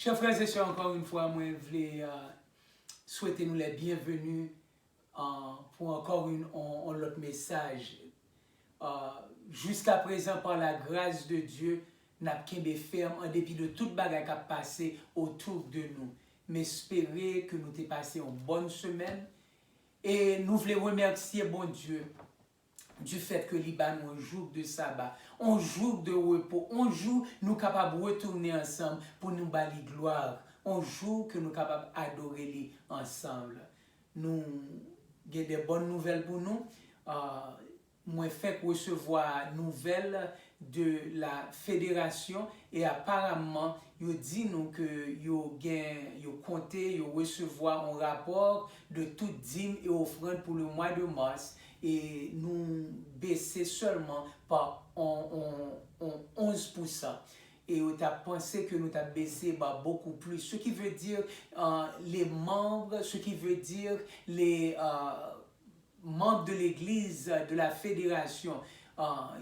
Chers frères et sœurs, encore une fois, moi, je voulais souhaiter nous les bienvenus pour encore un autre message. Jusqu'à présent, par la grâce de Dieu, nous avons ferme en dépit de toute bagarre qui a passé autour de nous. Mais espérer que nous ayons passé une bonne semaine. Et nous voulons remercier bon Dieu du fait que Liban un jour de sabbat, un jour de repos, un jour nous capables de retourner ensemble pour nous bâtir gloire, un jour que nous capables d'adorer lui ensemble. Nous avons des bonnes nouvelles pour nous. Moi fait recevoir nouvelles de la fédération et apparemment ils dit nous que ils compté recevoir un rapport de toute dîme et offrande pour le mois de mars et nous baisser seulement par 11%. Et on a pensé que nous avons baissé beaucoup plus. Ce qui veut dire les membres, ce qui veut dire les membres de l'église, de la fédération,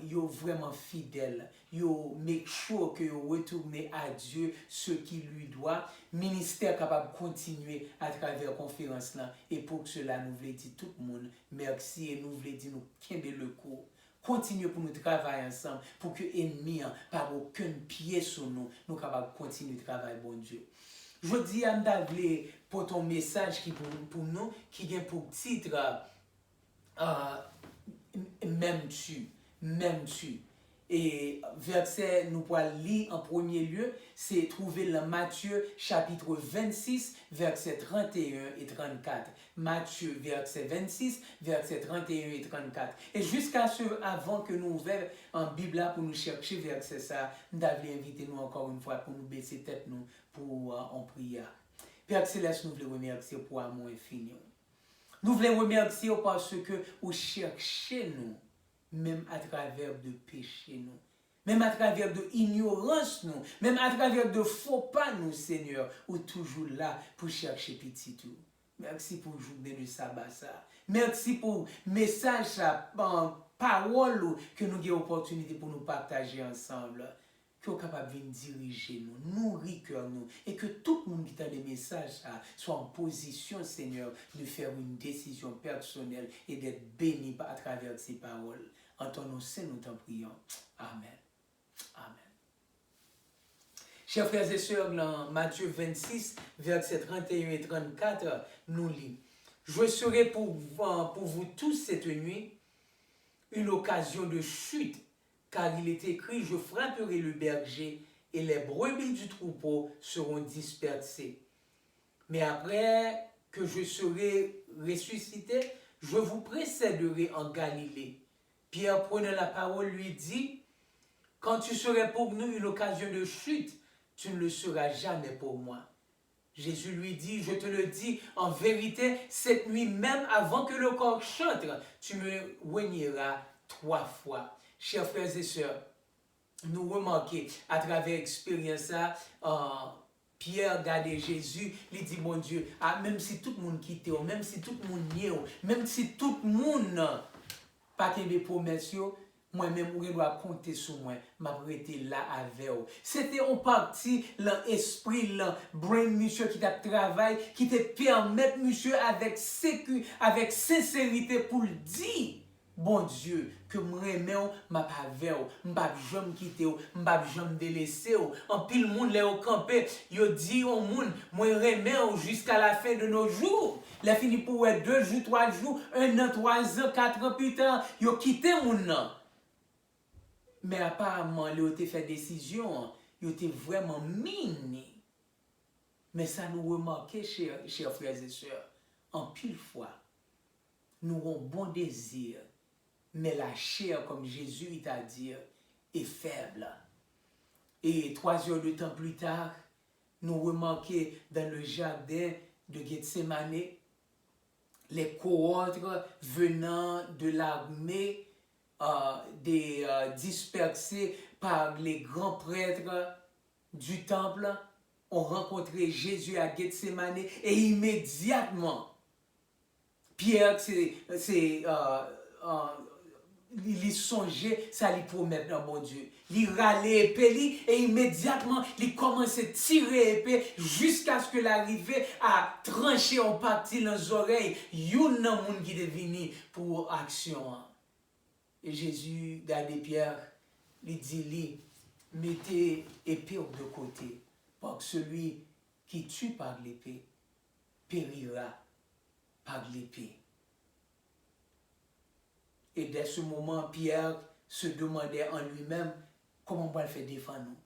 ils sont vraiment fidèles. Ils make sure que vous retournez à Dieu ce qui lui doit. Ministère capable de continuer à travers la conférence là. Et pour cela, nous voulons dire tout le monde merci et nous voulons dire nous qu'aimer le cours. Continuez pour nous travailler ensemble pour que l'ennemi par aucun pied sur nous, nous capables de continuer de travailler, bon Dieu. Je dis à Ndavle pour ton message qui pour nous, qui vient pour titre M'aimes-tu? M'aimes-tu? Et verset, nous pourrons lire en premier lieu, c'est trouvé dans Matthieu chapitre 26, verset 31 et 34. Matthieu, verset 26, verset 31 et 34. Et jusqu'à ce, avant que nous ouvrions en Bible pour nous chercher verset ça, nous devons inviter nous encore une fois pour nous baisser tête nous pour en prière. Père Céleste, nous voulons remercier pour l'amour infini. Nous voulons remercier parce que vous cherchez nous, même à travers de péchés nous, même à travers de ignorance nous, même à travers de faux pas nous, Seigneur, ou toujours là pour chercher petit tout. Merci pour journée de sabbat ça. Merci pour message ça, parole que nous avons opportunité pour nous partager ensemble. Que nous sommes capables de diriger nous, nourrir cœur nous, et que tout le monde qui a des messages soit en position, Seigneur, de faire une décision personnelle et d'être béni à travers ces paroles. En ton nom, Saint, nous t'en prions. Amen. Amen. Chers frères et sœurs, dans Matthieu 26, versets 31 et 34, nous lisons. Je serai pour vous tous cette nuit une occasion de chute. Car il est écrit, je frapperai le berger et les brebis du troupeau seront dispersées. Mais après que je serai ressuscité, je vous précéderai en Galilée. Pierre, prenant la parole, lui dit, quand tu serais pour nous une occasion de chute, tu ne le seras jamais pour moi. Jésus lui dit, je te le dis, en vérité, cette nuit même avant que le coq chante, tu me renieras 3 fois. Chers frères et sœurs, nous remarquons à travers l'expérience, Pierre regardait Jésus, il dit, mon Dieu, même si tout le monde quitte, même si tout le monde nie, même si tout le monde pas de promesses, moi-même, je dois compter sur moi, m'arrêter là avec vous. C'était en partie l'esprit, le brain, monsieur, qui t'a travaillé, qui te permet, monsieur, avec sincérité pour le dire. Bon Dieu, que moi remets m'a pas vers m'pa jamais quitter m'pa jamais délaisser en pile monde les au camper yo dit au monde moi remets jusqu'à la fin de nos jours la fini pour 2 jours 3 jours 1 an 3 ans 4 ans plus tard yo quitté monde nan mais apparemment ils ont fait décision ils étaient vraiment mine mais ça nous remarquer chers frères et sœurs en pile fois nous avons bon désir. Mais la chair, comme Jésus t'a dit, est faible. Et 3 heures de temps plus tard, nous remarquons dans le jardin de Gethsemane, les cohortes venant de l'armée dispersés par les grands prêtres du temple ont rencontré Jésus à Gethsemane et immédiatement, Pierre, il songeait, ça lui promet dans bon Dieu. Il râlait épée et immédiatement, il commençait à tirer épée jusqu'à ce que l'arrivée à trancher en partie dans les oreilles. Il y a un monde qui est venu pour action. Et Jésus, regardez Pierre, il dit, mettez épée de côté, parce que celui qui tue par l'épée périra par l'épée. Et dès ce moment, Pierre se demandait en lui-même comment on va le faire défendre nous.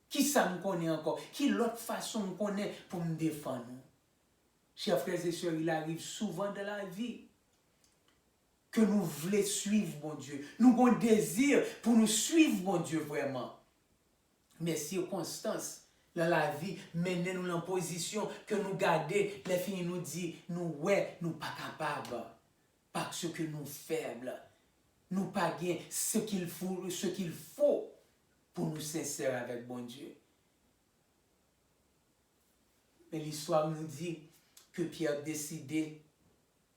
Qui ça me connaît encore? Qui l'autre façon me connaît pour me défendre? Chers frères et sœurs, il arrive souvent dans la vie que nous voulons suivre mon Dieu. Nous avons un désir pour nous suivre mon Dieu vraiment. Mais circonstances dans la vie mènent nous en position que nous garder, les filles nous disent, nous ouais, nous pas capables. Parce que nous faibles. Nous pas gain ce qu'il faut pour nous sincères avec bon Dieu. Mais l'histoire nous dit que Pierre décidait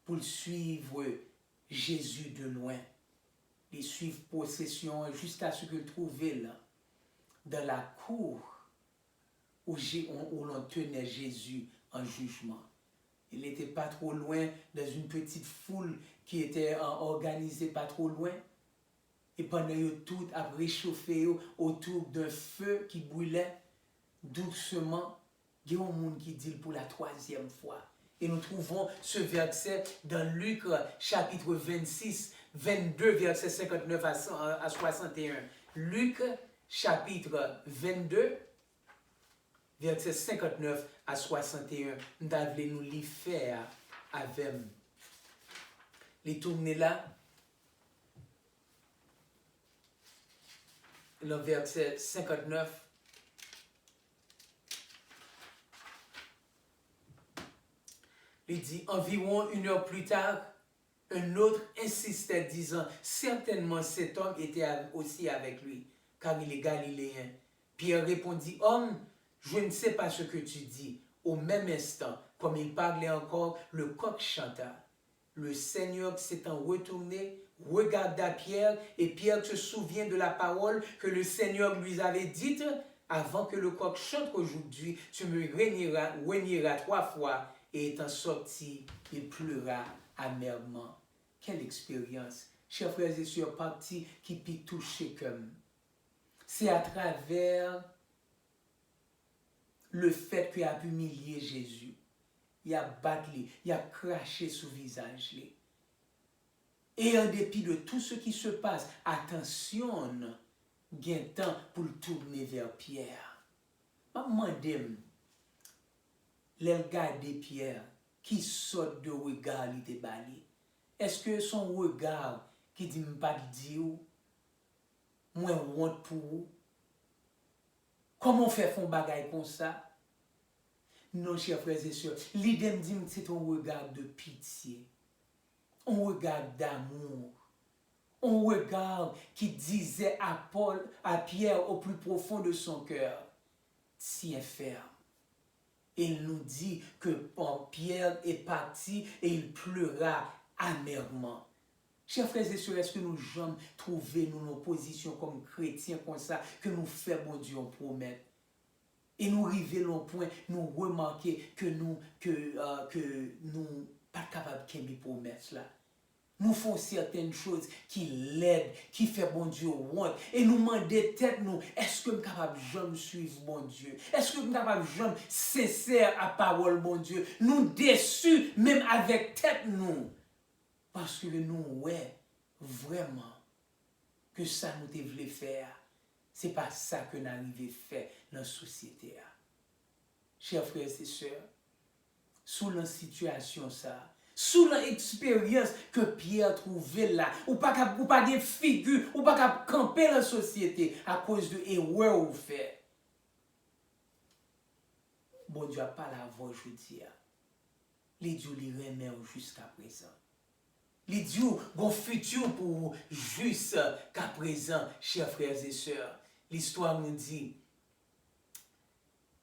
pour suivre Jésus de loin. Il suivre possession jusqu'à ce qu'il trouvait là, dans la cour où l'on tenait Jésus en jugement. Il n'était pas trop loin, dans une petite foule qui était organisée pas trop loin. Et pendant que tout a réchauffé autour d'un feu qui brûlait, doucement, il y a un monde qui dit pour la 3e fois. Et nous trouvons ce verset dans Luc chapitre 26, 22, verset 59 à 61. Luc chapitre 22, verset 59 à 61. Nous devons nous les faire avec les tourner là. Le verset 59. Il dit, environ 1 heure plus tard, un autre insistait disant, certainement cet homme était aussi avec lui, car il est galiléen. Pierre répondit, homme, je ne sais pas ce que tu dis. Au même instant, comme il parlait encore, le coq chanta. Le Seigneur s'étant retourné, regarda Pierre, et Pierre se souvient de la parole que le Seigneur lui avait dite, avant que le coq chante aujourd'hui, tu me renieras 3 fois. Et étant sorti, il pleura amèrement. Quelle expérience! Chers frères et sœurs, partie qui peut toucher comme. C'est à travers le fait qu'il a pu humilier Jésus. Il a battu, il a craché sous le visage. Et en dépit de tout ce qui se passe, attention, il y a un temps pour le tourner vers Pierre. Je me demande, les regarder Pierre, qui sort de regard il te bali. Est-ce que son regard qui dit pas dire moi honte pour vous? Comment faire font bagaille comme ça? Non, chers frères et sœurs, l'idée me dit c'est un regard de pitié, un regard d'amour, un regard qui disait à Pierre au plus profond de son cœur, tiens ferme. Il nous dit que Pierre est parti et il pleura amèrement. Chers frères et sœurs, est-ce que nous jamais trouvé nos positions comme chrétiens comme ça, que nous faisons, bon Dieu, on promet? Et nous arrivons au point, nous remarquer que nous pas capables de faire promesses là. Nous faisons certaines choses qui l'aident, qui fait bon Dieu honte. Et nous demandons tête nous, est-ce que nous sommes capables de jamais suivre bon Dieu? Est-ce que nous sommes capables de jamais sincère à parole bon Dieu? Nous déçus même avec tête nous. Parce que nous, ouais, vraiment, que ça nous devait faire. C'est pas ça que nous arrivons à faire dans la société. Chers frères et sœurs, sous la situation ça, sous l'expérience que Pierre trouvait là, ou pas de figure, ou pas camper la société à cause de erreurs ou fait. Bon Dieu n'a pas la voix, je dis. Les dieux les remettent jusqu'à présent. Les dieux ont un futur pour jusqu'à présent, chers frères et sœurs. L'histoire nous dit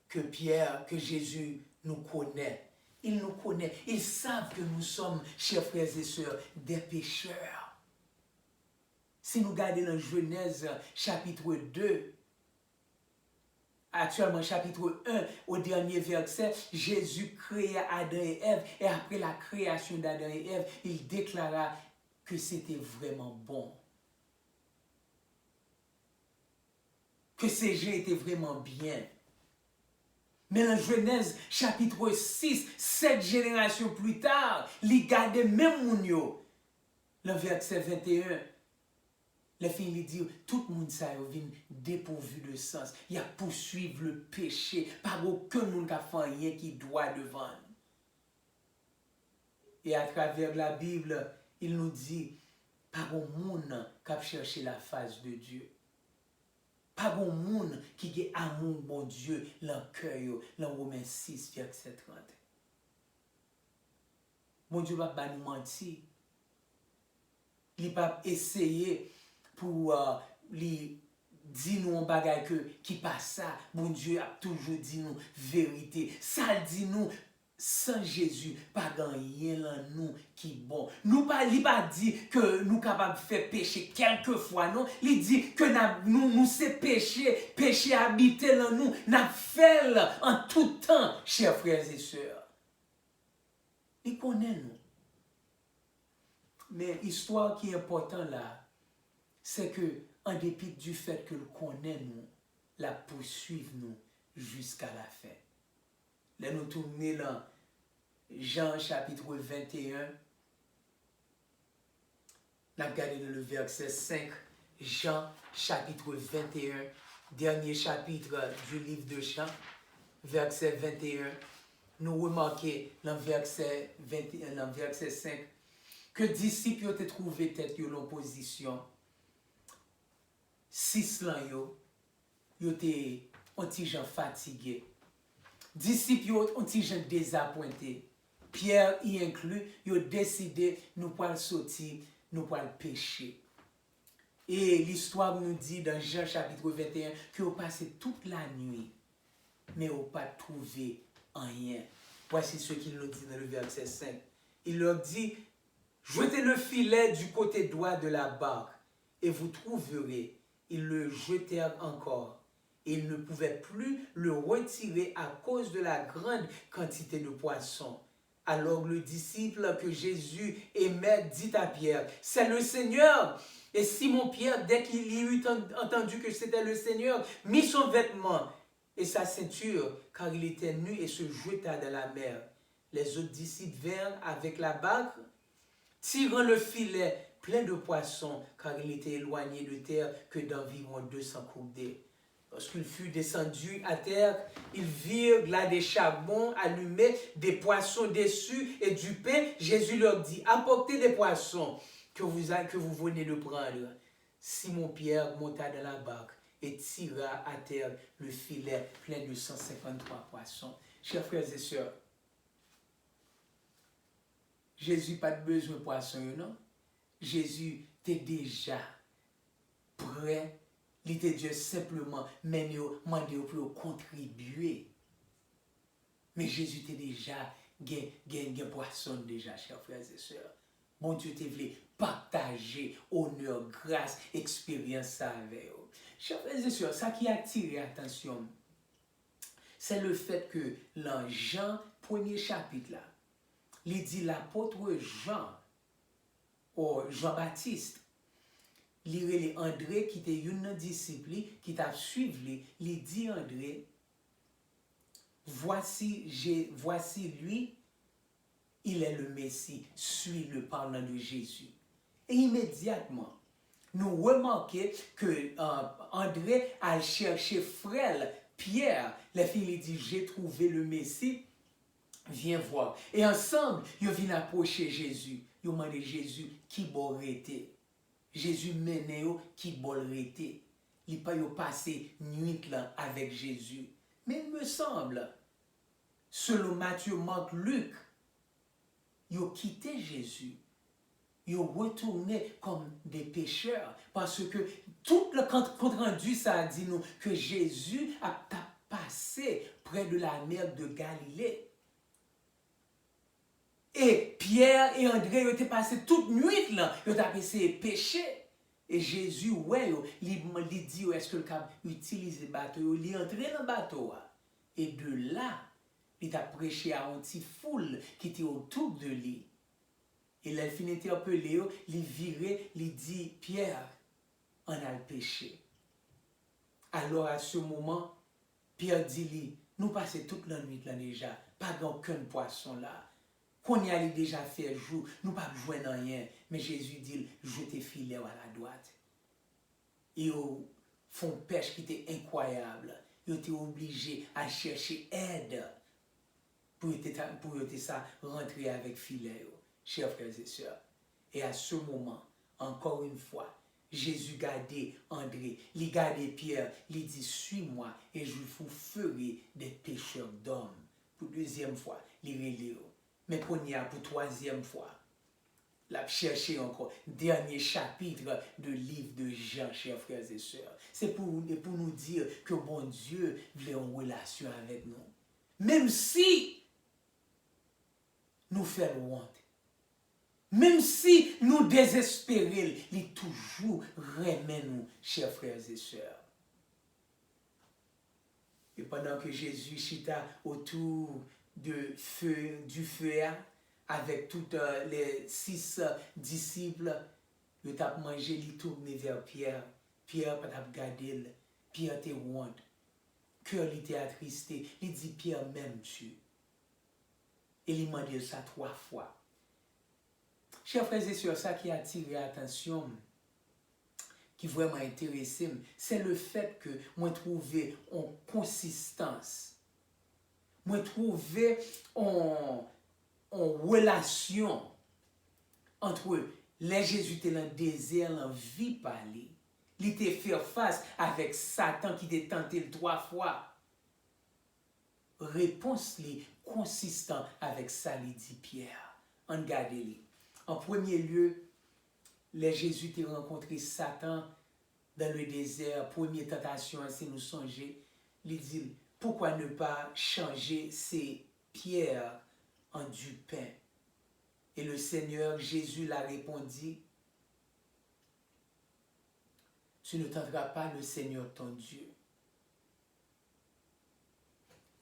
que Pierre, que Jésus nous connaît. Il nous connaît. Ils savent que nous sommes, chers frères et sœurs, des pécheurs. Si nous regardons dans Genèse chapitre 2, actuellement chapitre 1, au dernier verset, Jésus créa Adam et Ève, et après la création d'Adam et Ève, il déclara que c'était vraiment bon. Que ces gens étaient vraiment bien. Mais dans Genèse chapitre 6, 7 générations plus tard, il garde même Mounio. Le verset 21, les filles lui disent, tout le monde ça vient dépourvu de sens. Il y a poursuivre le péché. Pas aucun monde qui a fait rien qui doit devant. Et à travers la Bible, il nous dit, pas bon monde qui a cherché la face de Dieu. Pas bon monde qui a amour bon Dieu dans le cœur, dans Romains 6, verset 30. Mon Dieu va pas nous mentir. Il va essayer pour lui dire nous un bagage qui passe ça. Mon Dieu a toujours dit nous vérité. Ça dit nous sans Jésus, pas rien dans nous qui est bon. Nous pas, il pas dit que nous capables de faire péché quelquefois, non. Il dit que nous c'est péché habité dans nous, n'a fait en tout temps, chers frères et sœurs. Il connaît nous. Mais l'histoire qui est importante là, c'est que, en dépit du fait que le connaît nous, la poursuivre nous jusqu'à la fin. Là, nous tournons dans Jean chapitre 21. Nous regardons dans le verset 5. Jean chapitre 21, dernier chapitre du livre de Jean, verset 21. Nous remarquons dans verset 5 que disciples ont trouvé tête de l'opposition. 6 lan yo te anti-gens fatigué. Disciples ont anti-gens désappointé. Pierre y inclus, yo décidé nous pas sortir, nous pas pécher. Et l'histoire nous dit dans Jean chapitre 21 que vous passé toute la nuit, mais vous pas trouvé rien. Voici ce qu'il nous dit dans le verset 5. Il leur dit, jetez le filet du côté droit de la barque et vous trouverez. Ils le jetèrent encore. Et ils ne pouvaient plus le retirer à cause de la grande quantité de poissons. Alors le disciple que Jésus aimait dit à Pierre, c'est le Seigneur. Et Simon-Pierre, dès qu'il y eut entendu que c'était le Seigneur, mit son vêtement et sa ceinture, car il était nu, et se jeta dans la mer. Les autres disciples vinrent avec la barque, tirant le filet plein de poissons, car il était éloigné de terre que d'environ 200 coudées. Lorsqu'il fut descendu à terre, ils virent là des charbons allumés, des poissons dessus et du pain. Jésus leur dit, apportez des poissons que vous venez de prendre. Simon-Pierre monta dans la barque et tira à terre le filet plein de 153 poissons. Chers frères et sœurs, Jésus n'a pas besoin de poissons, non? Jésus était déjà prêt. Il était Dieu simplement demandé pour contribuer. Mais Jésus était déjà gain poisson déjà, chers frères et sœurs. Mon Dieu te voulait partager honneur, grâce, expérience avec eux. Chers frères et sœurs, ça qui a attiré l'attention, c'est le fait que dans Jean, premier chapitre là, il dit l'apôtre Jean-Baptiste, il André qui était une disciple qui t'a suivi, il dit André, voici lui, il est le Messie, suis-le parlant de Jésus. Et immédiatement, nous remarquons que André a cherché frère Pierre. La fille lui dit, j'ai trouvé le Messie, viens voir. Et ensemble, ils viennent approcher Jésus. Ils demandent Jésus qui borrétait. Jésus menait qui borrétait. Il pas passé nuit là avec Jésus. Mais il me semble, selon Matthieu, Marc, Luc, ils ont quitté Jésus. Ils ont retourné comme des pécheurs. Parce que tout le compte rendu, ça a dit nous que Jésus a passé près de la mer de Galilée. Et Pierre et André ils étaient passés toute nuit là. Ils ont essayé de pécher. Et Jésus, ouais, il dit, est-ce que le cap utilise le bateau, il est entré dans le bateau. Et de là, il a prêché à une petite foule qui était autour de lui. Et là, il finit interpellé, il virait, il dit, Pierre, on a le péché. Alors à ce moment, Pierre dit, nous passons toute la nuit là déjà, pas aucun poisson là. Qu'on y allait déjà faire jour, nous pas besoin de rien. Mais Jésus dit, jetez filet à la droite. Ils font pêche qui était incroyable. Ils étaient obligés à chercher aide pour ça rentrer avec filet, chers frères et sœurs. Et à ce moment, encore une fois, Jésus gardait André, il gardait Pierre, il dit, suis-moi et je vous ferai des pêcheurs d'hommes. Pour deuxième fois, il relève. Mais pour troisième fois, la chercher encore. Dernier chapitre de livre de Jean, chers frères et sœurs. C'est pour nous dire que bon Dieu voulait en relation avec nous. Même si nous faisons honte. Même si nous désespérons, il est toujours remet nous, chers frères et sœurs. Et pendant que Jésus chita autour du feu, avec tous les 6 disciples, il a mangé, il tourné vers Pierre. Pierre n'a pas regardé, Pierre était honte. Cœur était attristé. Il dit, Pierre, m'aimes-tu? Et il m'a dit ça 3 fois. Chers frères et sœurs, ça qui a attiré l'attention, qui vraiment intéressé, c'est le fait que moi trouvé en consistance, moi trouvé en relation entre les Jésus était dans le désert, dans vie parler. Il était fait face avec Satan qui était tenté 3 fois. Réponse li consistant avec ça, il dit Pierre. Regardez-les. En premier lieu, les Jésus ont rencontré Satan dans le désert. Première tentation, c'est nous songer. Il dit, pourquoi ne pas changer ces pierres en du pain? Et le Seigneur Jésus l'a répondu, tu ne tenteras pas le Seigneur ton Dieu.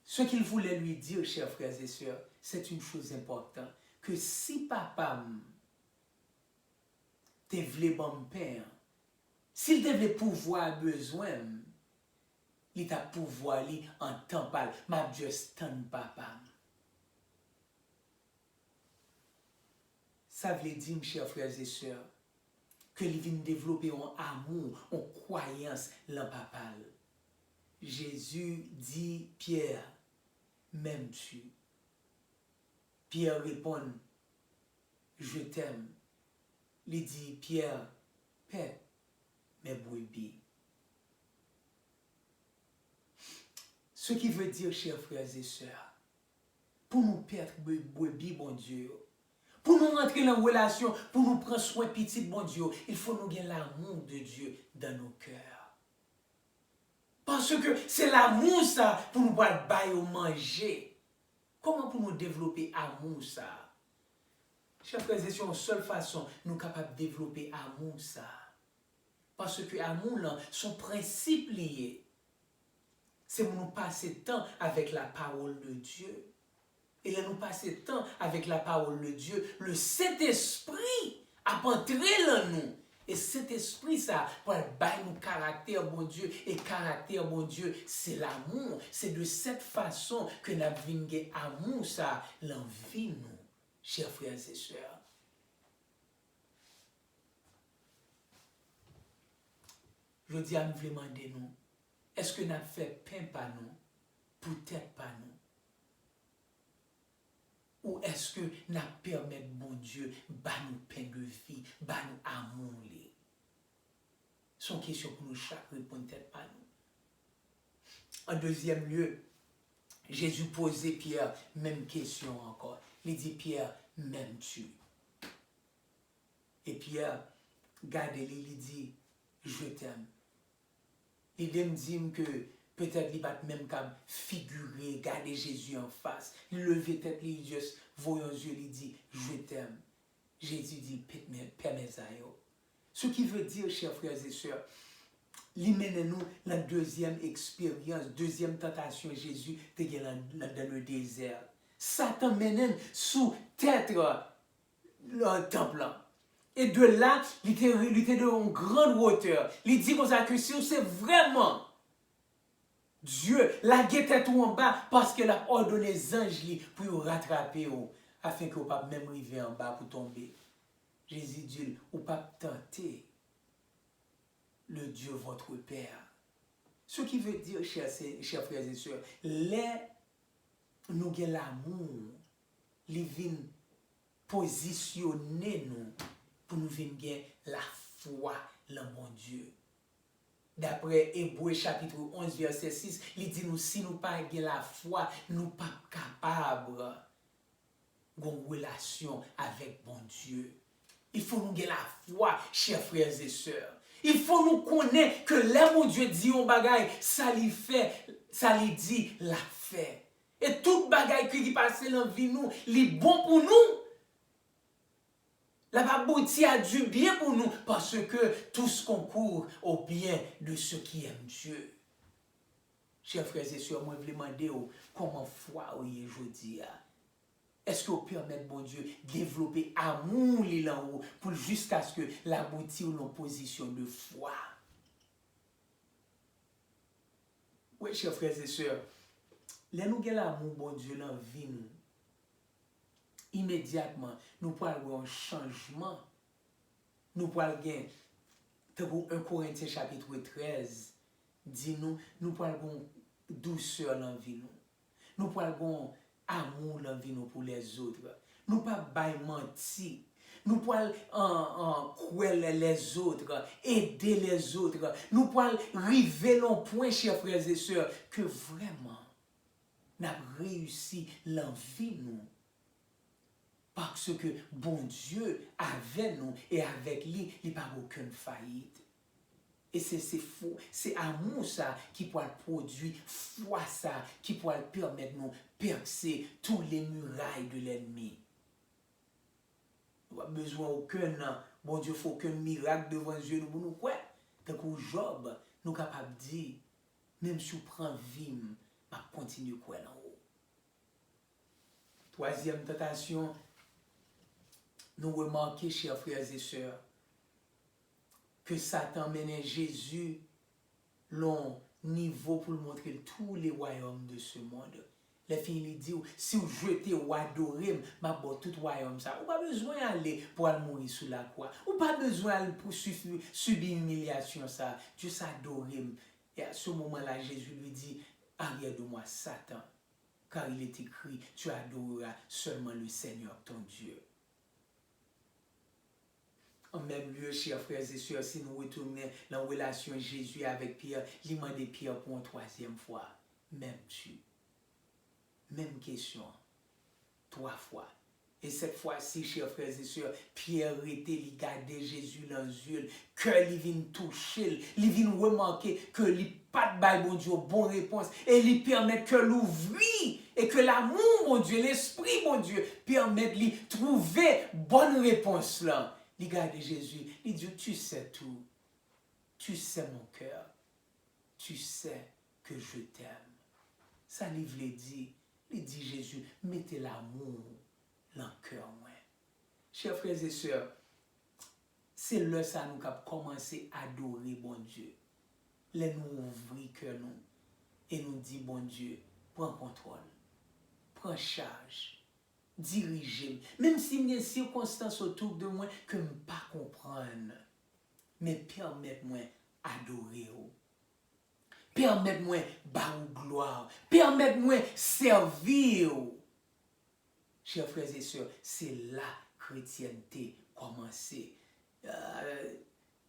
Ce qu'il voulait lui dire, chers frères et sœurs, c'est une chose importante, que si papa te voulait bon père, s'il te voulait pouvoir besoin, il t'a pouvoir li en temps pas, m'a juste tant papa. Ça veut dire, chers frères et sœurs, que il vient développer un amour, une croyance dans papa. Jésus dit, Pierre, m'aimes-tu? Pierre répond, je t'aime. Il dit, Pierre, paix mes brebis. Ce qui veut dire, chers frères et sœurs, pour nous perdre brebis, bon Dieu, pour nous rentrer dans la relation, pour nous prendre soin petit, bon Dieu, il faut nous gagner l'amour de Dieu dans nos cœurs. Parce que c'est l'amour ça pour nous boire bailler ou manger. Comment pour nous développer amour ça? Chers frères et sœurs, une seule façon, nous sommes capables de développer amour ça. Parce que l'amour, son principe lié, c'est pour nous passer temps avec la parole de Dieu. Et là, nous passer temps avec la parole de Dieu, le Saint-Esprit a entré dans nous. Et cet esprit, ça, pour bailler nous caractère, bon Dieu. Et caractère, bon Dieu, c'est l'amour. C'est de cette façon que nous avons amour, ça, l'envie, nous, chers frères et sœurs. Je dis à nous demander, nous, est-ce que nous avons fait pain par nous? Peut-être pas nous. Ou est-ce que nous permettons, bon Dieu, bah nous pain de vie, bah nous amour? C'est une question pour nous chaque répondre peut-être pas nous. En deuxième lieu, Jésus posait Pierre, même question encore. Il dit, Pierre, m'aimes-tu? Et Pierre, regardez-le, il dit, je t'aime. Il me dit que peut-être il va même comme figurer, garder Jésus en face. Il levait tête, il juste voyant aux yeux, il dit, je t'aime. Jésus dit, Père mes aïeux. Ce qui veut dire, chers frères et sœurs, il mène nous la deuxième expérience, deuxième tentation Jésus dans le désert. Satan mène sous tête le temple. Et de là, il était de une grande hauteur. Il dit comme ça que si c'est vraiment Dieu, la guette tout en bas parce qu'il a ordonné les anges pour rattraper afin que vous ne pas même arriver en bas pour tomber. Jésus dit, ou pas tenter le Dieu votre Père. Ce qui veut dire, chers frères et sœurs, nous avons l'amour, les vins positionner nous pour nous venir la foi dans mon Dieu. D'après Hébreux chapitre 11, verset 6, il dit nous, si nous pas la foi, nous pas capables d'une relation avec mon Dieu. Il faut nous gagner la foi, chers frères et sœurs. Il faut nous connaître que là, mon Dieu dit on bagaille, ça lui fait, ça lui dit la fait. Et toute bagaille qui passe dans la vie nous, il est bon pour nous. La babouti a du bien pour nous parce que tous concourent au bien de ceux qui aiment Dieu. Chers frères et sœurs, moi je vous demander comment foi aujourd'hui. Est-ce que vous permettez, bon Dieu, développer amour là haut pour jusqu'à ce que l'aboutir en position de foi? Oui, chers frères et sœurs, là nous avons l'amour, bon Dieu, dans la vie nous. Immédiatement, nous pouvons avoir un changement. Nous pouvons gagner. 1 Corinthiens chapitre 13 dit nous pouvons avoir douceur dans la vie nous. Nous pouvons avoir amour dans la vie nous pour les autres. Nous ne pouvons pas mentir. Nous pouvons croire les autres, aider les autres. Nous pouvons arriver à un point, chers frères et sœurs, que vraiment, nous avons réussi l'envie nous. Parce que bon Dieu, avec nous et avec lui, il n'y a pas aucune faillite. Et c'est faux, c'est amour ça qui peut produire, foi ça qui peut permettre de nous percer tous les murailles de l'ennemi. Nous n'avons besoin aucun, bon Dieu, il faut aucun miracle devant Dieu, nous nous quoi? Tant que Job, nous sommes capables de dire, même si je prends vie, je continue quoi en haut. Troisième tentation, nous remarquons, chers frères et sœurs, que Satan menait Jésus long niveau pour montrer tous les royaumes de ce monde. Les filles lui disent, si vous jetez ou adorez, ma bon tout royaume ça. Ou pas besoin d'aller pour aller mourir sous la croix. Ou pas besoin d'aller pour subir humiliation ça. Dieu s'adore. Et à ce moment-là, Jésus lui dit, arrière de moi, Satan, car il est écrit, tu adoreras seulement le Seigneur ton Dieu. En même lieu, chers frères et sœurs, si nous retournons dans la relation Jésus avec Pierre, il m'a demandé Pierre pour une troisième fois. Même tu. Même question. 3 fois. Et cette fois-ci, chers frères et sœurs, Pierre était, il gardait Jésus dans les yeux, que il vient toucher, il vient remarquer que il pas de bon Dieu, bonne réponse, et il permet que l'ouvrir, et que l'amour, mon Dieu, l'esprit, mon Dieu, permet de trouver bonne réponse là. Il garde Jésus, il dit, tu sais tout, tu sais mon cœur, tu sais que je t'aime. Ça livre il dit Jésus, mettez l'amour dans le cœur. Chers frères et sœurs, c'est là ça nous avons commencé à adorer bon Dieu. Là nous ouvrir cœur nous et nous dit bon Dieu, prends contrôle, prends charge. Diriger, même s'il y a des circonstances autour de moi que je ne peux pas comprendre, mais permettez-moi d'adorer. Permettez-moi de gloire. Permettez-moi de servir. Chers frères et sœurs, c'est la chrétienté commencée.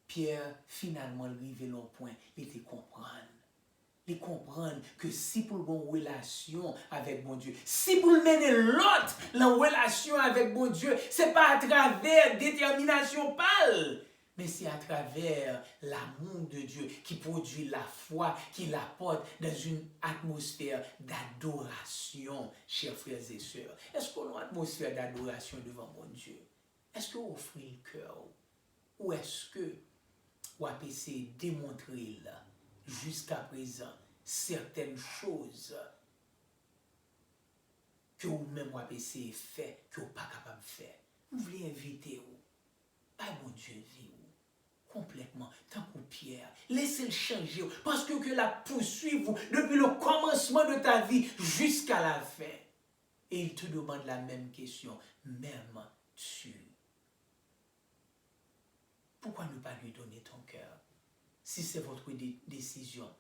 Pierre, finalement, arrivé à un point, il était comprendre. Il comprendre que si pour une relation avec mon Dieu, si pour mener l'autre la relation avec mon Dieu, ce n'est pas à travers détermination pâle, mais c'est à travers l'amour de Dieu qui produit la foi, qui l'apporte dans une atmosphère d'adoration, chers frères et sœurs. Est-ce qu'on a une atmosphère d'adoration devant mon Dieu? Est-ce qu'on offre le cœur? ou est-ce que ou a essayé de démontrer là, jusqu'à présent certaines choses que ou même ou a essayé de faire, que ou pas capable de faire. Vous voulez inviter ou, pas mon Dieu vie ou, complètement, tant que Pierre, laissez-le changer, parce que la poursuit vous depuis le commencement de ta vie jusqu'à la fin. Et il te demande la même question, m'aimes-tu? Pourquoi ne pas lui donner ton cœur? Si c'est votre décision,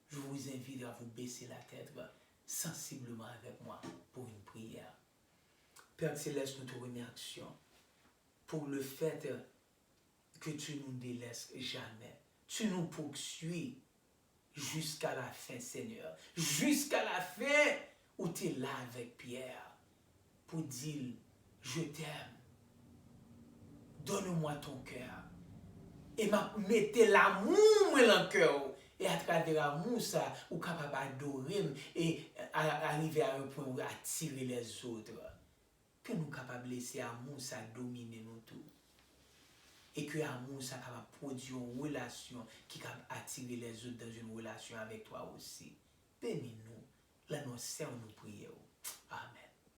je vous invite à vous baisser la tête sensiblement avec moi pour une prière. Père Céleste, nous te remercions pour le fait que tu nous délaisses jamais. Tu nous poursuis jusqu'à la fin, Seigneur. Jusqu'à la fin où tu es là avec Pierre pour dire, je t'aime. Donne-moi ton cœur. Et mettez l'amour dans le cœur. Et à travers l'amour, ça, vous êtes capable d'adorer et arriver à un point où attirer les autres. Que nous sommes capables de laisser l'amour, ça dominer nous tous. Et que l'amour, ça capable produire une relation qui capable attirer les autres dans une relation avec toi aussi. Bénis-nous. Là, nous sommes nous prions. Amen.